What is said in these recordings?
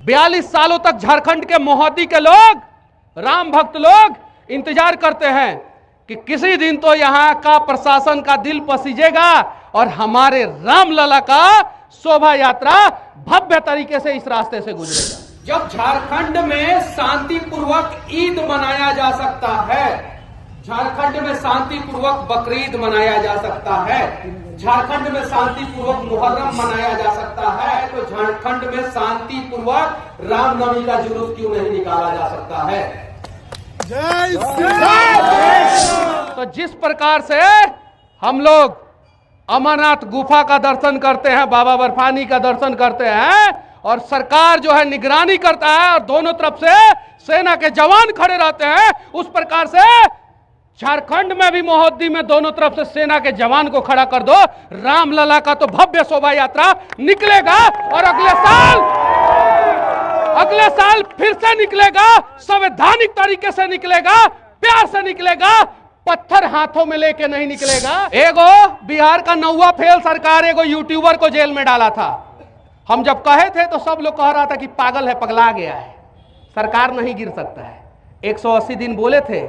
42 सालों तक झारखंड के मोहद्दी के लोग, राम भक्त लोग इंतजार करते हैं कि किसी दिन तो यहां का प्रशासन का दिल पसीजेगा और हमारे रामलला का शोभा यात्रा भव्य तरीके से इस रास्ते से गुजरेगा। जब झारखंड में शांतिपूर्वक ईद मनाया जा सकता है, झारखंड में शांतिपूर्वक बकरीद मनाया जा सकता है, झारखंड में शांतिपूर्वक मुहर्रम मनाया जा सकता है, तो झारखंड में शांतिपूर्वक रामनवमी का जुलूस क्यों नहीं निकाला जा सकता है? जय तो जिस प्रकार से हम लोग अमरनाथ गुफा का दर्शन करते हैं, बाबा बर्फानी का दर्शन करते हैं और सरकार जो है निगरानी करता है और दोनों तरफ से सेना के जवान खड़े रहते हैं, उस प्रकार से झारखंड में भी मोहद्दी में दोनों तरफ से सेना के जवान को खड़ा कर दो, रामलला का तो भव्य शोभा यात्रा निकलेगा और अगले साल फिर से निकलेगा, संवैधानिक तरीके से निकलेगा, प्यार से निकलेगा, पत्थर हाथों में लेके नहीं निकलेगा। एगो बिहार का 9वां फेल सरकार एगो यूट्यूबर को जेल में डाला था। हम जब कहे थे तो सब लोग कह रहा था कि पागल है, पगला गया है, सरकार नहीं गिर सकता है। 180 दिन बोले थे,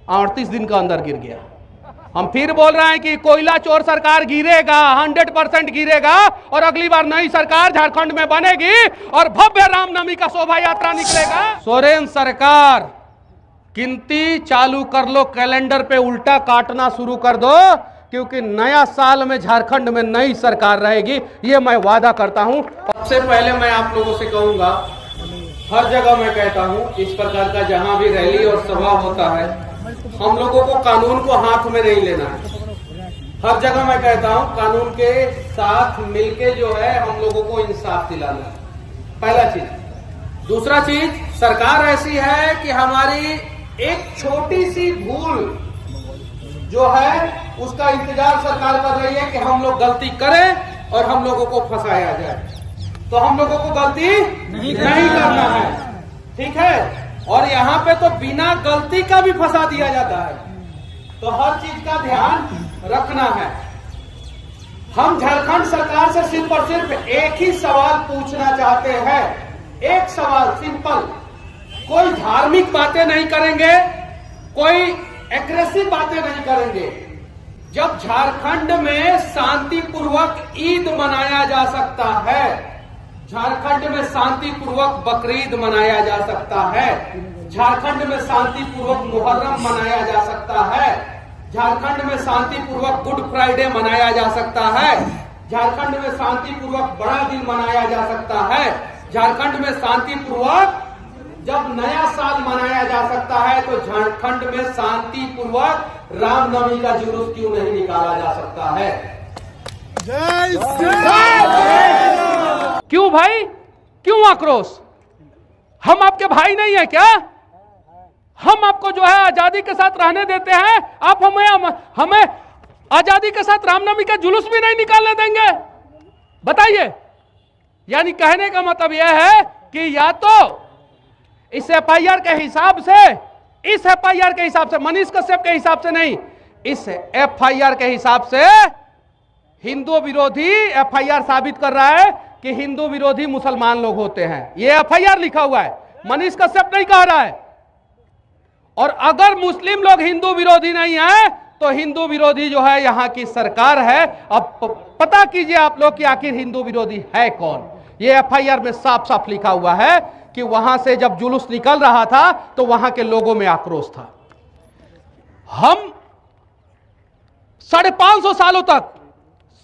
38 दिन के अंदर गिर गया। हम फिर बोल रहे हैं कि कोयला चोर सरकार गिरेगा, 100% गिरेगा और अगली बार नई सरकार झारखंड में बनेगी और भव्य रामनवमी का शोभा यात्रा निकलेगा। सोरेन सरकार गिनती चालू कर लो, कैलेंडर पे उल्टा काटना शुरू कर दो, क्योंकि नया साल में झारखंड में नई सरकार रहेगी, ये मैं वादा करता हूं। सबसे पहले मैं आप लोगों से कहूंगा, हर जगह मैं कहता हूं, इस प्रकार का जहां भी रैली और सभा होता है, हम लोगों को कानून को हाथ में नहीं लेना है। हर जगह मैं कहता हूं, कानून के साथ मिलके जो है हम लोगों को इंसाफ दिलाना है, पहला चीज। दूसरा चीज, सरकार ऐसी है कि हमारी एक छोटी सी भूल जो है उसका इंतजार सरकार कर रही है कि हम लोग गलती करें और हम लोगों को फंसाया जाए। तो हम लोगों को गलती नहीं करना है, ठीक है? और यहाँ पे तो बिना गलती का भी फंसा दिया जाता है, तो हर चीज का ध्यान रखना है। हम झारखंड सरकार से सिर्फ और सिर्फ एक ही सवाल पूछना चाहते हैं, एक सवाल सिंपल। कोई धार्मिक बातें नहीं करेंगे, कोई एग्रेसिव बातें नहीं करेंगे। जब झारखंड में शांतिपूर्वक ईद मनाया जा सकता है, झारखंड में शांतिपूर्वक बकरीद मनाया जा सकता है, झारखंड में शांतिपूर्वक मुहर्रम मनाया जा सकता है, झारखंड में शांतिपूर्वक गुड फ्राइडे मनाया जा सकता है, झारखंड में शांतिपूर्वक बड़ा दिन मनाया जा सकता है, झारखंड में शांतिपूर्वक जब नया साल मनाया जा सकता है, तो झारखंड में शांतिपूर्वक रामनवमी का जुलूस क्यों नहीं निकाला जा सकता है? जय क्यों भाई, क्यों आक्रोश? हम आपके भाई नहीं है क्या? हम आपको जो है आजादी के साथ रहने देते हैं, आप हमें आजादी के साथ रामनवमी का जुलूस भी नहीं निकालने देंगे? बताइए। यानी कहने का मतलब यह है कि या तो इस FIR के हिसाब से, इस FIR के हिसाब से, मनीष कश्यप के हिसाब से नहीं, इस FIR के हिसाब से हिंदू विरोधी FIR साबित कर रहा है कि हिंदू विरोधी मुसलमान लोग होते हैं। ये FIR लिखा हुआ है, मनीष कश्यप नहीं कह रहा है। और अगर मुस्लिम लोग हिंदू विरोधी नहीं है तो हिंदू विरोधी जो है यहां की सरकार है। अब पता कीजिए आप लोग कि आखिर हिंदू विरोधी है कौन। ये FIR में साफ साफ लिखा हुआ है कि वहां से जब जुलूस निकल रहा था तो वहां के लोगों में आक्रोश था। हम 550 सालों तक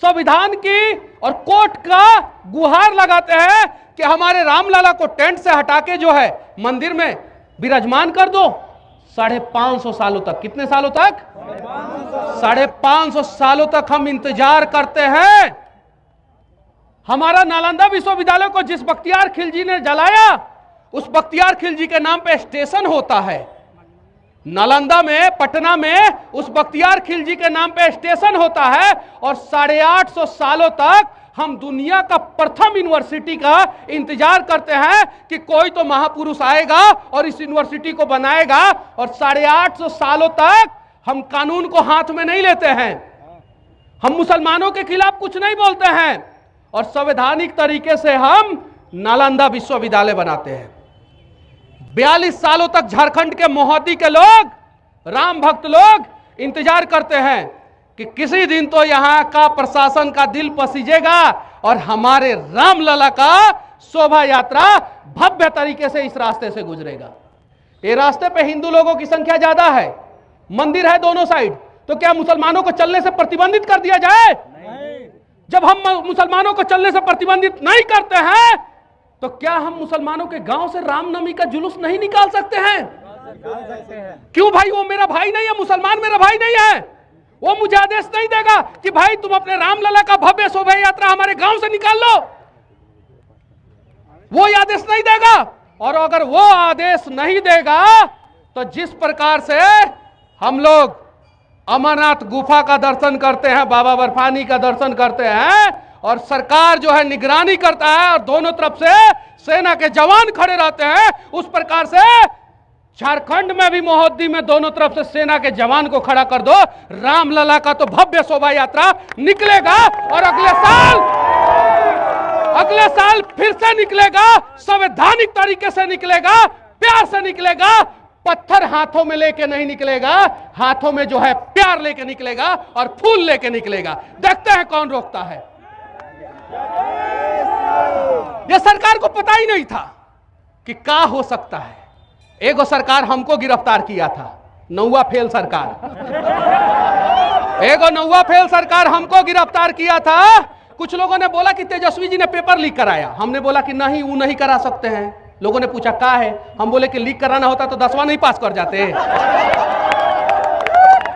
संविधान की और कोर्ट का गुहार लगाते हैं कि हमारे रामलला को टेंट से हटा के जो है मंदिर में विराजमान कर दो। 550 सालों तक, कितने सालों तक? 550 सालों तक हम इंतजार करते हैं। हमारा नालंदा विश्वविद्यालय को जिस बख्तियार खिलजी ने जलाया, उस बख्तियार खिलजी के नाम पे स्टेशन होता है। नालंदा में, पटना में उस बख्तियार खिलजी के नाम पे स्टेशन होता है। और 850 सालों तक हम दुनिया का प्रथम यूनिवर्सिटी का इंतजार करते हैं कि कोई तो महापुरुष आएगा और इस यूनिवर्सिटी को बनाएगा। और 850 सालों तक हम कानून को हाथ में नहीं लेते हैं, हम मुसलमानों के खिलाफ कुछ नहीं बोलते हैं और संवैधानिक तरीके से हम नालंदा विश्वविद्यालय बनाते हैं। 42 सालों तक झारखंड के मोहद्दी के लोग, राम भक्त लोग इंतजार करते हैं कि किसी दिन तो यहां का प्रशासन का दिल पसीजेगा और हमारे रामलला का शोभा यात्रा भव्य तरीके से इस रास्ते से गुजरेगा। ये रास्ते पे हिंदू लोगों की संख्या ज्यादा है, मंदिर है दोनों साइड, तो क्या मुसलमानों को चलने से प्रतिबंधित कर दिया जाए? जब हम मुसलमानों को चलने से प्रतिबंधित नहीं करते हैं तो क्या हम मुसलमानों के गांव से रामनवमी का जुलूस नहीं निकाल सकते हैं? क्यों भाई? वो मेरा भाई नहीं है, मुसलमान मेरा भाई नहीं है। वो मुझे आदेश नहीं देगा कि भाई तुम अपने रामलला का भव्य शोभा यात्रा हमारे गांव से निकाल लो। वो आदेश नहीं देगा। और अगर वो आदेश नहीं देगा तो जिस प्रकार से हम लोग अमरनाथ गुफा का दर्शन करते हैं, बाबा बर्फानी का दर्शन करते हैं और सरकार जो है निगरानी करता है और दोनों तरफ से सेना के जवान खड़े रहते हैं, उस प्रकार से झारखंड में भी मोहद्दी में दोनों तरफ से सेना के जवान को खड़ा कर दो, रामलला का तो भव्य शोभा यात्रा निकलेगा। और अगले साल फिर से निकलेगा, संवैधानिक तरीके से निकलेगा, प्यार से निकलेगा, पत्थर हाथों में लेके नहीं निकलेगा, हाथों में जो है प्यार लेके निकलेगा और फूल लेके निकलेगा। देखते हैं कौन रोकता है। ये सरकार को पता ही नहीं था कि क्या हो सकता है। एगो सरकार हमको गिरफ्तार किया था, नौवा फेल सरकार। एगो नौवा फेल सरकार हमको गिरफ्तार किया था। कुछ लोगों ने बोला कि तेजस्वी जी ने पेपर लीक कराया। हमने बोला कि नहीं, वो नहीं करा सकते हैं। लोगों ने पूछा क्या है, हम बोले कि लीक कराना होता तो 10वां नहीं पास कर जाते।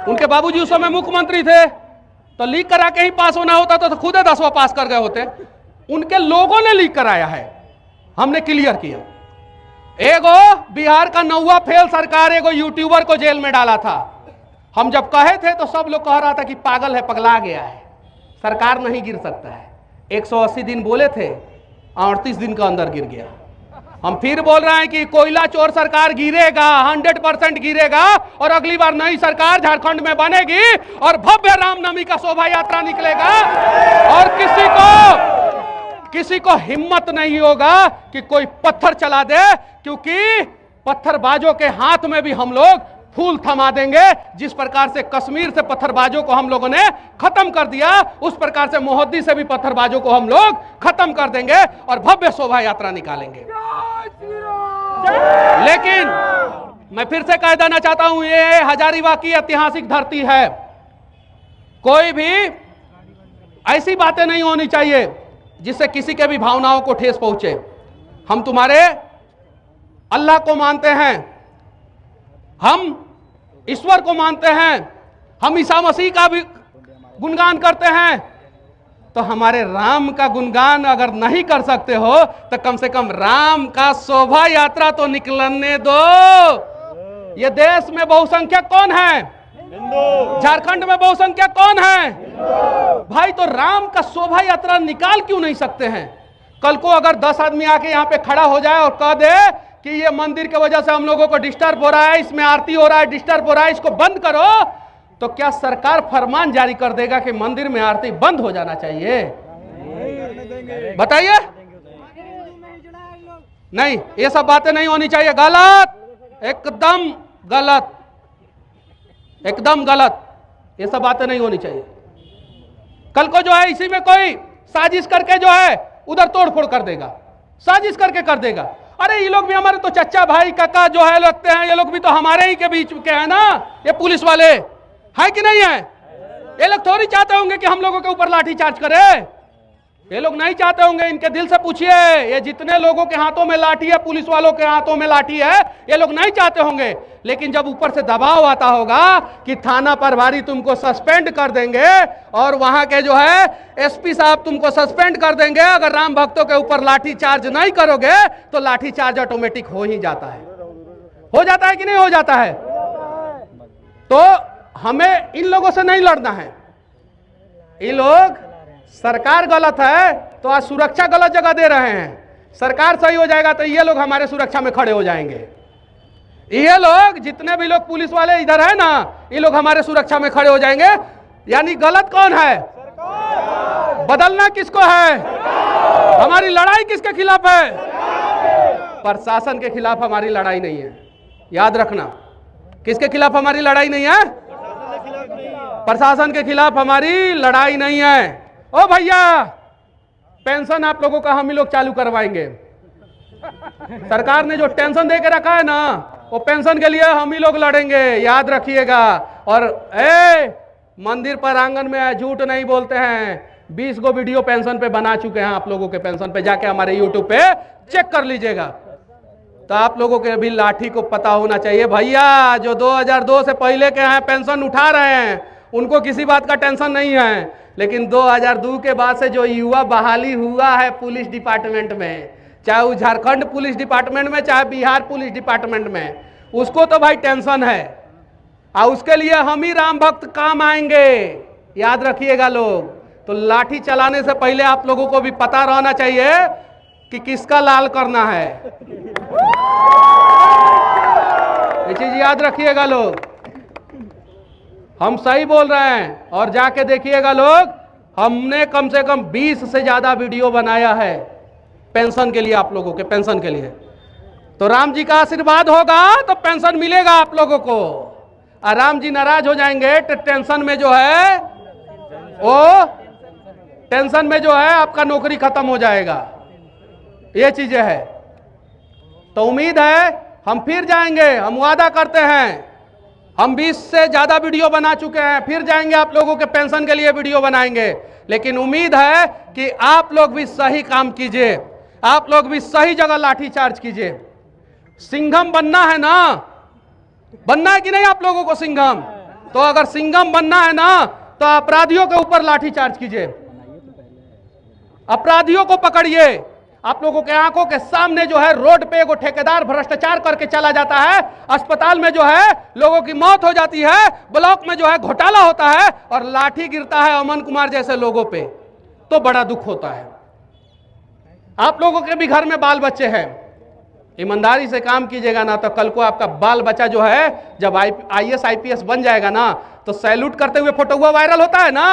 उनके बाबूजी उस समय मुख्यमंत्री थे, तो लीक करा के ही पास होना होता तो खुद 10वां पास कर गए होते। उनके लोगों ने लीक कराया है, हमने क्लियर किया। एगो बिहार का नौवा फेल सरकार एगो यूट्यूबर को जेल में डाला था। हम जब कहे थे तो सब लोग कह रहा था कि पागल है, पगला गया है, सरकार नहीं गिर सकता है। 180 दिन बोले थे, 38 दिन के अंदर गिर गया। हम फिर बोल रहे हैं कि कोयला चोर सरकार गिरेगा, 100% गिरेगा और अगली बार नई सरकार झारखंड में बनेगी और भव्य रामनवमी का शोभा यात्रा निकलेगा। और किसी को हिम्मत नहीं होगा कि कोई पत्थर चला दे, क्योंकि पत्थरबाजों के हाथ में भी हम लोग फूल थमा देंगे। जिस प्रकार से कश्मीर से पत्थरबाजों को हम लोगों ने खत्म कर दिया, उस प्रकार से मोहद्दी से भी पत्थरबाजों को हम लोग खत्म कर देंगे और भव्य शोभा यात्रा निकालेंगे। लेकिन मैं फिर से कह देना चाहता हूं, ये हजारीबाग की ऐतिहासिक धरती है। कोई भी ऐसी बातें नहीं होनी चाहिए जिससे किसी के भी भावनाओं को ठेस पहुंचे। हम तुम्हारे अल्लाह को मानते हैं, हम ईश्वर को मानते हैं, हम ईसा मसीह का भी गुणगान करते हैं, तो हमारे राम का गुणगान अगर नहीं कर सकते हो तो कम से कम राम का शोभा यात्रा तो निकलने दो। ये देश में बहुसंख्यक कौन है? झारखंड में बहुसंख्यक कौन है? भाई, तो राम का शोभा यात्रा निकाल क्यों नहीं सकते हैं? कल को अगर 10 आदमी आके यहाँ पे खड़ा हो जाए और कह दे कि ये मंदिर की वजह से हम लोगों को डिस्टर्ब हो रहा है, इसमें आरती हो रहा है, डिस्टर्ब हो रहा है, इसको बंद करो, तो क्या सरकार फरमान जारी कर देगा कि मंदिर में आरती बंद हो जाना चाहिए? बताइए। नहीं, ये सब बातें नहीं होनी चाहिए। गलत, एकदम गलत, एकदम गलत। ये सब बातें नहीं होनी चाहिए। कल को जो है इसी में कोई साजिश करके जो है उधर तोड़फोड़ कर देगा, साजिश करके कर देगा। अरे ये लोग भी हमारे तो चचा भाई काका जो है लगते हैं, ये लोग भी तो हमारे ही के बीच के हैं ना, ये पुलिस वाले है कि नहीं है? ये लोग थोड़ी चाहते होंगे कि हम लोगों के ऊपर लाठी चार्ज करे। ये लोग नहीं चाहते होंगे। इनके दिल से पूछिए, ये जितने लोगों के हाथों में लाठी है, पुलिस वालों के हाथों में लाठी है, ये लोग नहीं चाहते होंगे। लेकिन जब ऊपर से दबाव आता होगा कि थाना प्रभारी तुमको सस्पेंड कर देंगे और वहां के जो है एसपी साहब तुमको सस्पेंड कर देंगे, अगर राम भक्तों के ऊपर लाठी चार्ज नहीं करोगे, तो लाठी चार्ज ऑटोमेटिक हो ही जाता है। हो जाता है कि नहीं हो जाता है? तो हमें इन लोगों से नहीं लड़ना है। ये लोग, सरकार गलत है तो आज सुरक्षा गलत जगह दे रहे हैं। सरकार सही हो जाएगा तो ये लोग हमारे सुरक्षा में खड़े हो जाएंगे। ये लोग, जितने भी लोग पुलिस वाले इधर है ना, ये लोग हमारे सुरक्षा में खड़े हो जाएंगे। यानी गलत कौन है? बदलना किसको है? हमारी लड़ाई किसके खिलाफ है? प्रशासन के खिलाफ हमारी लड़ाई नहीं है, याद रखना। किसके खिलाफ हमारी लड़ाई नहीं है? प्रशासन के खिलाफ हमारी लड़ाई नहीं है। ओ भैया, पेंशन आप लोगों का हम ही लोग चालू करवाएंगे। सरकार ने जो टेंशन दे के रखा है ना, वो पेंशन के लिए हम ही लोग लड़ेंगे, याद रखिएगा। और मंदिर पर आंगन में झूठ नहीं बोलते हैं। 20 गो वीडियो पेंशन पे बना चुके हैं आप लोगों के पेंशन पे, जाके हमारे यूट्यूब पे चेक कर लीजिएगा। तो आप लोगों के भी लाठी को पता होना चाहिए भैया, जो 2002 से पहले के हैं पेंशन उठा रहे हैं, उनको किसी बात का टेंशन नहीं है। लेकिन 2002 के बाद से जो युवा बहाली हुआ है पुलिस डिपार्टमेंट में, चाहे वो झारखंड पुलिस डिपार्टमेंट में, चाहे बिहार पुलिस डिपार्टमेंट में, उसको तो भाई टेंशन है। और उसके लिए हम ही राम भक्त काम आएंगे, याद रखिएगा लोग। तो लाठी चलाने से पहले आप लोगों को भी पता रहना चाहिए कि किसका लाल करना है। ये चीज याद रखिएगा लोग, हम सही बोल रहे हैं। और जाके देखिएगा लोग, हमने कम से कम 20 से ज्यादा वीडियो बनाया है पेंशन के लिए, आप लोगों के पेंशन के लिए। तो राम जी का आशीर्वाद होगा तो पेंशन मिलेगा आप लोगों को। और राम जी नाराज हो जाएंगे तो टेंशन में जो है वो टेंशन में जो है आपका नौकरी खत्म हो जाएगा। ये चीजें है। तो उम्मीद है हम फिर जाएंगे, हम वादा करते हैं। हम 20 से ज्यादा वीडियो बना चुके हैं, फिर जाएंगे आप लोगों के पेंशन के लिए वीडियो बनाएंगे। लेकिन उम्मीद है कि आप लोग भी सही काम कीजिए, आप लोग भी सही जगह लाठी चार्ज कीजिए। सिंघम बनना है ना, बनना है कि नहीं आप लोगों को सिंघम? तो अगर सिंघम बनना है ना, तो अपराधियों के ऊपर लाठी चार्ज कीजिए, अपराधियों को पकड़िए। आप लोगों के आंखों के सामने जो है रोड पे एगो ठेकेदार भ्रष्टाचार करके चला जाता है, अस्पताल में जो है लोगों की मौत हो जाती है, ब्लॉक में जो है घोटाला होता है और लाठी गिरता है अमन कुमार जैसे लोगों पे, तो बड़ा दुख होता है। आप लोगों के भी घर में बाल बच्चे हैं, ईमानदारी से काम कीजिएगा ना, तो कल को आपका बाल बच्चा जो है जब IAS IPS बन जाएगा ना, तो सैल्यूट करते हुए फोटो वायरल होता है ना।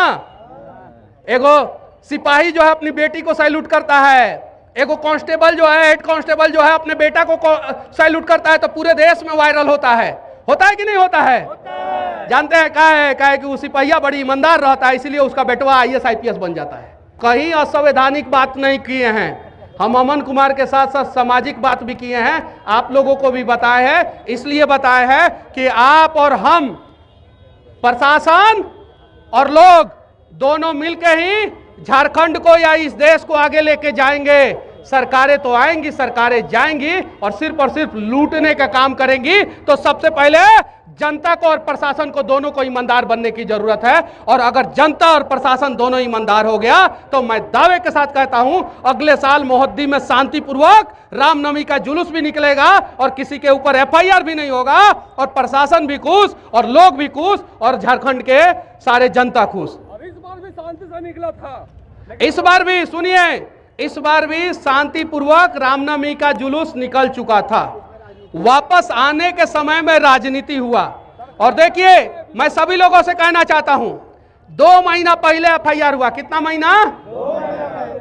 एगो सिपाही जो है अपनी बेटी को सैल्यूट करता है, एगो कांस्टेबल जो है, हेड कांस्टेबल जो है अपने बेटा को सैल्यूट करता है, तो पूरे देश में वायरल होता है कि नहीं होता है? जानते हैं क्या है कि वो सिपाहिया बड़ी ईमानदार रहता है, इसलिए उसका बेटवा IAS IPS बन जाता है। कहीं असंवैधानिक बात नहीं किए हैं हम, अमन कुमार के साथ साथ सामाजिक बात भी किए हैं, आप लोगों को भी बताए हैं। इसलिए बताए हैं कि आप और हम, प्रशासन और लोग दोनों मिलकर ही झारखंड को या इस देश को आगे लेके जाएंगे। सरकारें तो आएंगी, सरकारें जाएंगी और सिर्फ लूटने का काम करेंगी। तो सबसे पहले जनता को और प्रशासन को दोनों को ईमानदार बनने की जरूरत है। और अगर जनता और प्रशासन दोनों ईमानदार हो गया तो मैं दावे के साथ कहता हूं, अगले साल मोहद्दी में शांतिपूर्वक रामनवमी का जुलूस भी निकलेगा और किसी के ऊपर FIR भी नहीं होगा, और प्रशासन भी खुश और लोग भी खुश और झारखंड के सारे जनता खुश। इस बार भी शांति से निकला था, इस बार भी सुनिए, इस बार भी शांतिपूर्वक रामनवमी का जुलूस निकल चुका था। वापस आने के समय में राजनीति हुआ। और देखिए, मैं सभी लोगों से कहना चाहता हूं, 2 महीना पहले FIR हुआ। कितना महीना?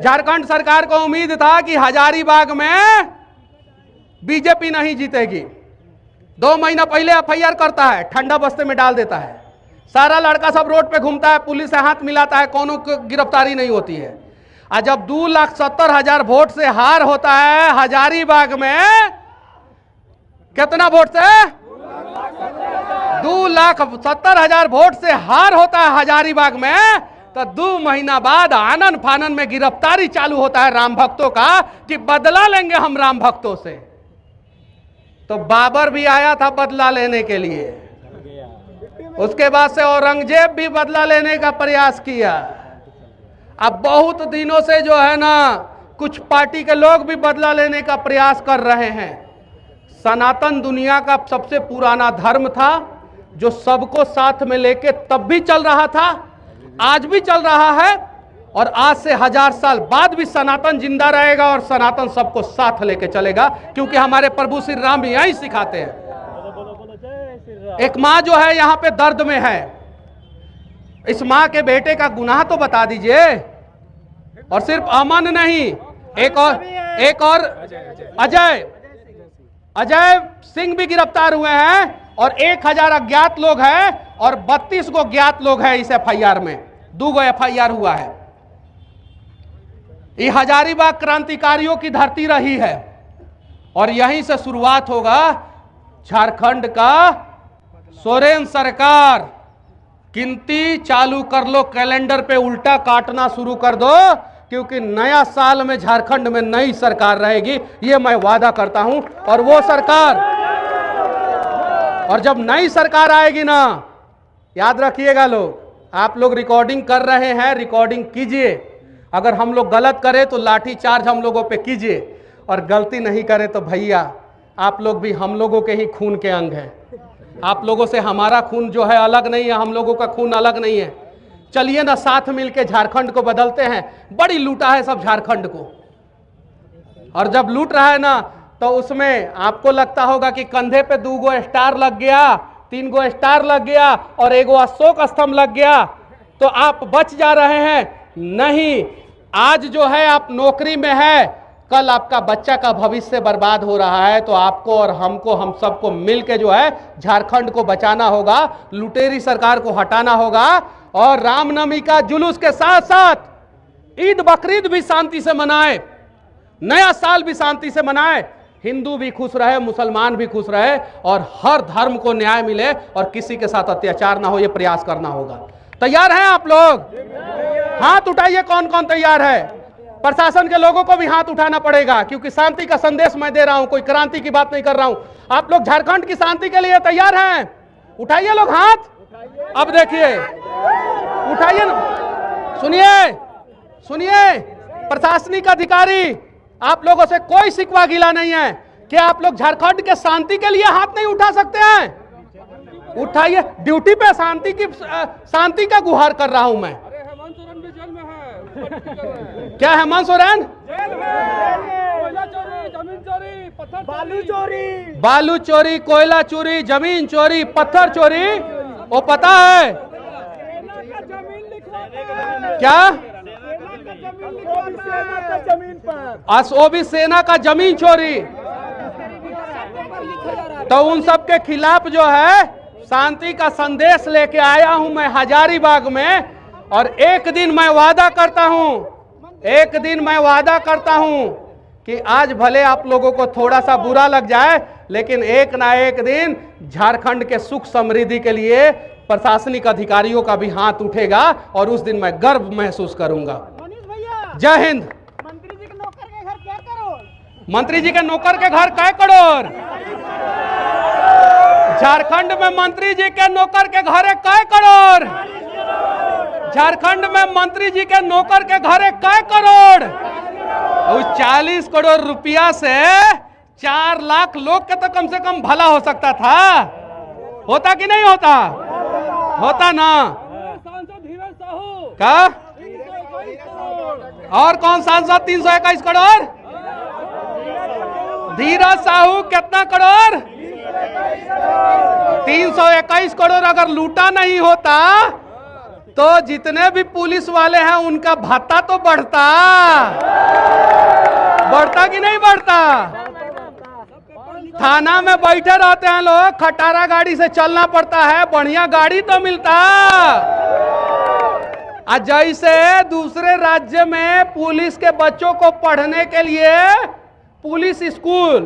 झारखंड सरकार को उम्मीद था कि हजारीबाग में बीजेपी नहीं जीतेगी। 2 महीना पहले FIR करता है, ठंडा बस्ते में डाल देता है, सारा लड़का सब रोड पे घूमता है, पुलिस से हाथ मिलाता है, कोनो गिरफ्तारी नहीं होती है। और जब 2,70,000 वोट से हार होता है हजारीबाग में, कितना वोट से? 2,70,000 वोट से हार होता है हजारीबाग में, तो 2 महीना बाद आनन फानन में गिरफ्तारी चालू होता है राम भक्तों का कि बदला लेंगे हम राम भक्तों से। तो बाबर भी आया था बदला लेने के लिए, उसके बाद से औरंगजेब भी बदला लेने का प्रयास किया। अब बहुत दिनों से जो है ना, कुछ पार्टी के लोग भी बदला लेने का प्रयास कर रहे हैं। सनातन दुनिया का सबसे पुराना धर्म था, जो सबको साथ में लेके तब भी चल रहा था, आज भी चल रहा है, और आज से 1000 साल बाद भी सनातन जिंदा रहेगा और सनातन सबको साथ लेके चलेगा, क्योंकि हमारे प्रभु श्री राम यही सिखाते हैं। एक माँ जो है यहाँ पे दर्द में है, इस माँ के बेटे का गुनाह तो बता दीजिए। और सिर्फ अमन नहीं, एक और अजय सिंह भी गिरफ्तार हुए हैं और 1000 अज्ञात लोग हैं और 32 को ज्ञात लोग हैं इस एफआईआर में। 2 एफआईआर हुआ है। ये हजारीबाग क्रांतिकारियों की धरती रही है और यहीं से शुरुआत होगा झारखंड का। सोरेन सरकार गिनती चालू कर लो, कैलेंडर पे उल्टा काटना शुरू कर दो, क्योंकि नया साल में झारखंड में नई सरकार रहेगी, ये मैं वादा करता हूं। और वो सरकार, और जब नई सरकार आएगी ना, याद रखिएगा लोग, आप लोग रिकॉर्डिंग कर रहे हैं, रिकॉर्डिंग कीजिए। अगर हम लोग गलत करें तो लाठी चार्ज हम लोगों पे कीजिए, और गलती नहीं करें तो भैया आप लोग भी हम लोगों के ही खून के अंग हैं। आप लोगों से हमारा खून जो है अलग नहीं है, हम लोगों का खून अलग नहीं है। चलिए ना साथ मिलके झारखंड को बदलते हैं। बड़ी लूटा है सब झारखंड को, और जब लूट रहा है ना तो उसमें आपको लगता होगा कि कंधे पे 2 स्टार लग गया, 3 स्टार लग गया और 1 अशोक स्तंभ लग गया तो आप बच जा रहे हैं। नहीं, आज जो है आप नौकरी में है, कल आपका बच्चा का भविष्य बर्बाद हो रहा है, तो आपको और हमको, हम सबको मिलके जो है झारखंड को बचाना होगा, लुटेरी सरकार को हटाना होगा। और रामनवमी का जुलूस के साथ साथ ईद बकरीद भी शांति से मनाए, नया साल भी शांति से मनाए, हिंदू भी खुश रहे, मुसलमान भी खुश रहे और हर धर्म को न्याय मिले और किसी के साथ अत्याचार ना हो, यह प्रयास करना होगा। तैयार हैं आप लोग? हाथ उठाइए, कौन कौन तैयार है? प्रशासन के लोगों को भी हाथ उठाना पड़ेगा, क्योंकि शांति का संदेश मैं दे रहा हूं, कोई क्रांति की बात नहीं कर रहा हूं। आप लोग झारखंड की शांति के लिए तैयार हैं? उठाइए लोग हाथ। अब देखिए, उठाइए ना, सुनिए, प्रशासनिक अधिकारी, आप लोगों से कोई शिकवा गिला नहीं है कि आप लोग झारखंड के शांति के लिए हाथ नहीं उठा सकते हैं। उठाइए, ड्यूटी पे शांति का गुहार कर रहा हूं मैं। अरे हेमंत सोरेन भी जेल में है। क्या हेमंत सोरेन? जेल में। कोयला चोरी, जमीन चोरी, पत्थर बालू चोरी, कोयला चोरी, जमीन चोरी, पत्थर चोरी, वो पता है क्या? ओबी सेना का जमीन चोरी। तो उन सब के खिलाफ जो है शांति का संदेश लेके आया हूं मैं हजारीबाग में। और एक दिन मैं वादा करता हूं कि आज भले आप लोगों को थोड़ा सा बुरा लग जाए, लेकिन एक ना एक दिन झारखंड के सुख समृद्धि के लिए प्रशासनिक अधिकारियों का भी हाथ उठेगा और उस दिन मैं गर्व महसूस करूंगा। जय हिंद। मंत्री जी के नौकर के घर क्या करोड़? मंत्री जी के नौकर के घर क्या करोड़? झारखंड में मंत्री जी के नौकर के घर है क्या करोड़? झारखंड में मंत्री जी के नौकर के घर है क्या करोड़? उस 40 करोड़ रुपया से 4 लाख लोग के तो कम से कम भला हो सकता था। होता कि नहीं होता? होता ना। सांसद धीरज साहू क्या? 321 करोड़। और कौन सांसद 321 करोड़? धीरज साहू कितना करोड़? 321 करोड़। अगर लूटा नहीं होता तो जितने भी पुलिस वाले हैं उनका भत्ता तो बढ़ता कि नहीं बढ़ता? थाना में बैठे रहते हैं लोग, खटारा गाड़ी से चलना पड़ता है, बढ़िया गाड़ी तो मिलता। जैसे दूसरे राज्य में पुलिस के बच्चों को पढ़ने के लिए पुलिस स्कूल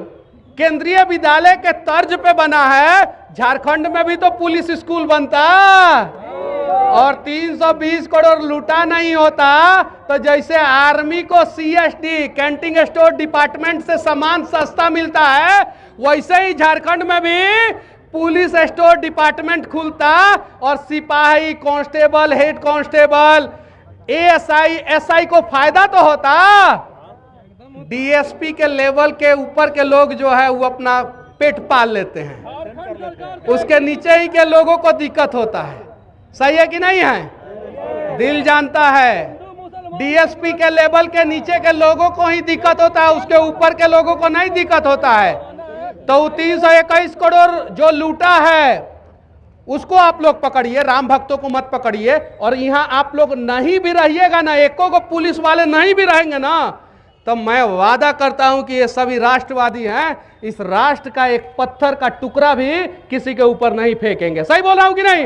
केंद्रीय विद्यालय के तर्ज पे बना है, झारखंड में भी तो पुलिस स्कूल बनता। और 320 करोड़ लूटा नहीं होता तो जैसे आर्मी को सीएसडी कैंटीन स्टोर डिपार्टमेंट से सामान सस्ता मिलता है, वैसे ही झारखंड में भी पुलिस स्टोर डिपार्टमेंट खुलता और सिपाही, constable, head constable, ASI, SI को फायदा तो होता। डीएसपी के लेवल के ऊपर के लोग जो है वो अपना पेट पाल लेते हैं, उसके नीचे ही के लोगों को दिक्कत होता है। सही है कि नहीं है? दिल जानता है, डीएसपी के लेवल के नीचे के लोगों को ही दिक्कत होता है, उसके ऊपर के लोगों को नहीं दिक्कत होता है। तो 321 करोड़ जो लूटा है उसको आप लोग पकड़िए, राम भक्तों को मत पकड़िए। और यहाँ आप लोग नहीं भी रहिएगा ना, एको को पुलिस वाले नहीं भी रहेंगे ना, तो मैं वादा करता हूं कि ये सभी राष्ट्रवादी हैं, इस राष्ट्र का एक पत्थर का टुकड़ा भी किसी के ऊपर नहीं फेंकेंगे। सही बोल रहा हूं कि नहीं?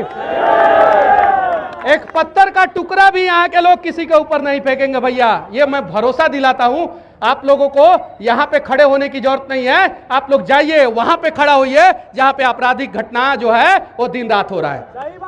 एक पत्थर का टुकड़ा भी यहां के लोग किसी के ऊपर नहीं फेंकेंगे भैया, ये मैं भरोसा दिलाता हूं आप लोगों को। यहां पे खड़े होने की जरूरत नहीं है, आप लोग जाइए वहां पे खड़ा होइए जहां पे आपराधिक घटना जो है वो दिन रात हो रहा है। सही बात